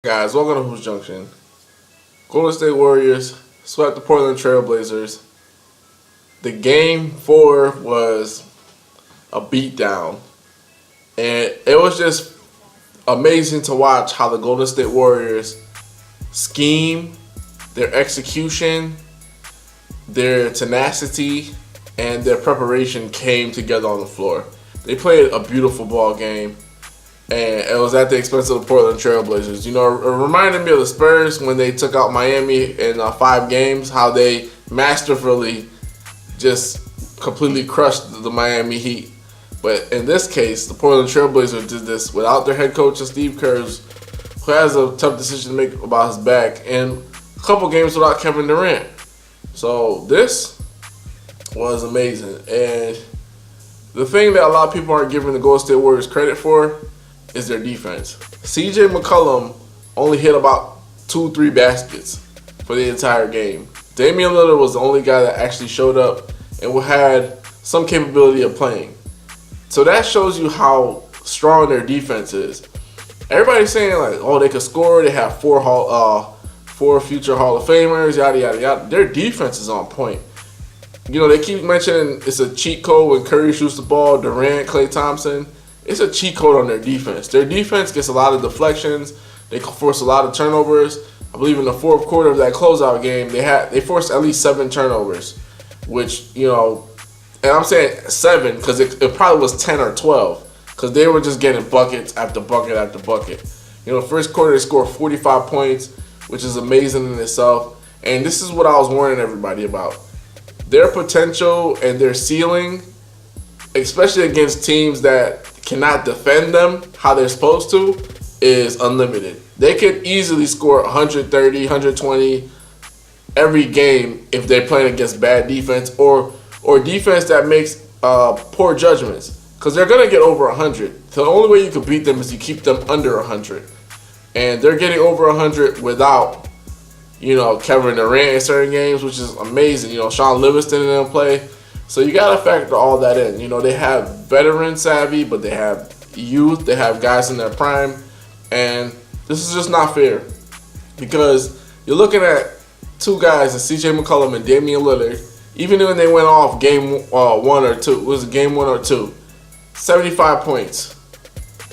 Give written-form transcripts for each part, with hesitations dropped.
Guys, welcome to Hoops Junction. Golden State Warriors swept the Portland Trailblazers. The game 4 was a beatdown. And it was just amazing to watch how the Golden State Warriors scheme, their execution, their tenacity, and their preparation came together on the floor. They played a beautiful ball game. And it was at the expense of the Portland Trailblazers. You know, it reminded me of the Spurs when they took out Miami in 5 games, how they masterfully just completely crushed the Miami Heat. But in this case, the Portland Trailblazers did this without their head coach, Steve Kerr, who has a tough decision to make about his back, and a couple games without Kevin Durant. So this was amazing. And the thing that a lot of people aren't giving the Golden State Warriors credit for is their defense. CJ McCollum only hit about 2-3 baskets for the entire game. Damian Lillard was the only guy that actually showed up and had some capability of playing. So that shows you how strong their defense is. Everybody's saying like, oh, they could score. They have four future Hall of Famers, yada yada yada. Their defense is on point. You know, they keep mentioning it's a cheat code when Curry shoots the ball, Durant, Klay Thompson. It's a cheat code on their defense. Their defense gets a lot of deflections. They force a lot of turnovers. I believe in the fourth quarter of that closeout game, they forced at least 7 turnovers, which, you know, and I'm saying 7 because it probably was 10 or 12 because they were just getting buckets after bucket after bucket. You know, first quarter they scored 45 points, which is amazing in itself. And this is what I was warning everybody about. Their potential and their ceiling, especially against teams that cannot defend them how they're supposed to, is unlimited. They could easily score 130, 120 every game if they're playing against bad defense or defense that makes poor judgments, because they're going to get over 100. The only way you can beat them is you keep them under 100. And they're getting over 100 without, you know, Kevin Durant in certain games, which is amazing. You know, Sean Livingston didn't play. So you got to factor all that in. You know, they have veteran savvy, but they have youth. They have guys in their prime. And this is just not fair because you're looking at 2 guys, CJ McCollum and Damian Lillard, even when they went off game 1 or 2. Was it game 1 or 2? 75 points.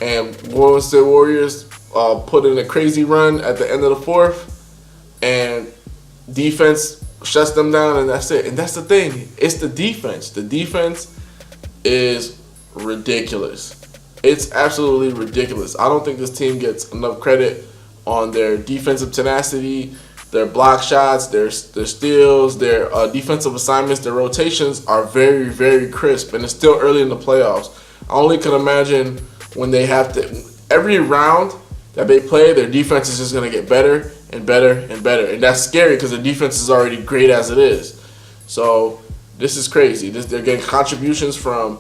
And Golden State Warriors put in a crazy run at the end of the 4th. And defense shuts them down, and that's it. And that's the thing. It's the defense. The defense is ridiculous. It's absolutely ridiculous. I don't think this team gets enough credit on their defensive tenacity, their block shots, their steals, their defensive assignments, their rotations are very, very crisp, and it's still early in the playoffs. I only can imagine when they have to, every round that they play, their defense is just going to get better and better and better. And that's scary because the defense is already great as it is. So this is crazy. They're getting contributions from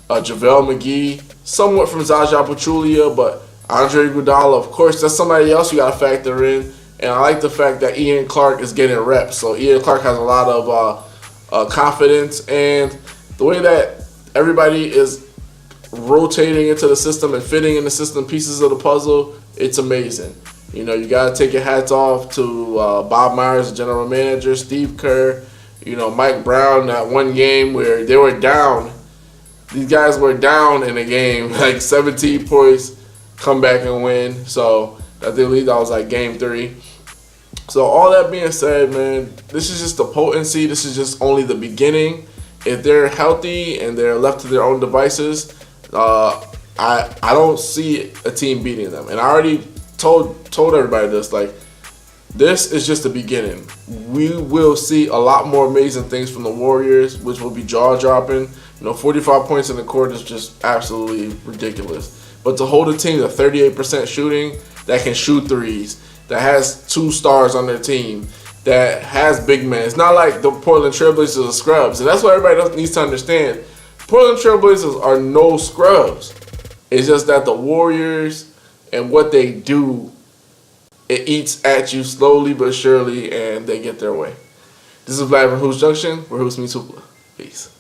JaVale McGee, somewhat from Zaza Pachulia, but Andre Iguodala, of course, that's somebody else you got to factor in. And I like the fact that Ian Clark is getting reps. So Ian Clark has a lot of confidence. And the way that everybody is rotating into the system and fitting in the system pieces of the puzzle, it's amazing. You know, you got to take your hats off to Bob Myers, the general manager, Steve Kerr, you know, Mike Brown, that one game where they were down. These guys were down in a game, like 17 points, come back and win. So I believe that was like game 3. So all that being said, man, this is just the potency. This is just only the beginning. If they're healthy and they're left to their own devices, I don't see a team beating them. And I already told everybody this, like, this is just the beginning. We will see a lot more amazing things from the Warriors, which will be jaw-dropping. You know, 45 points in the court is just absolutely ridiculous. But to hold a team to 38% shooting that can shoot threes, that has 2 stars on their team, that has big men. It's not like the Portland Trailblazers are scrubs. And that's what everybody needs to understand. Portland Trailblazers are no scrubs. It's just that the Warriors and what they do, it eats at you slowly but surely, and they get their way. This is Vlad from Hoops Junction, where Hoops meets Hoopla. Peace.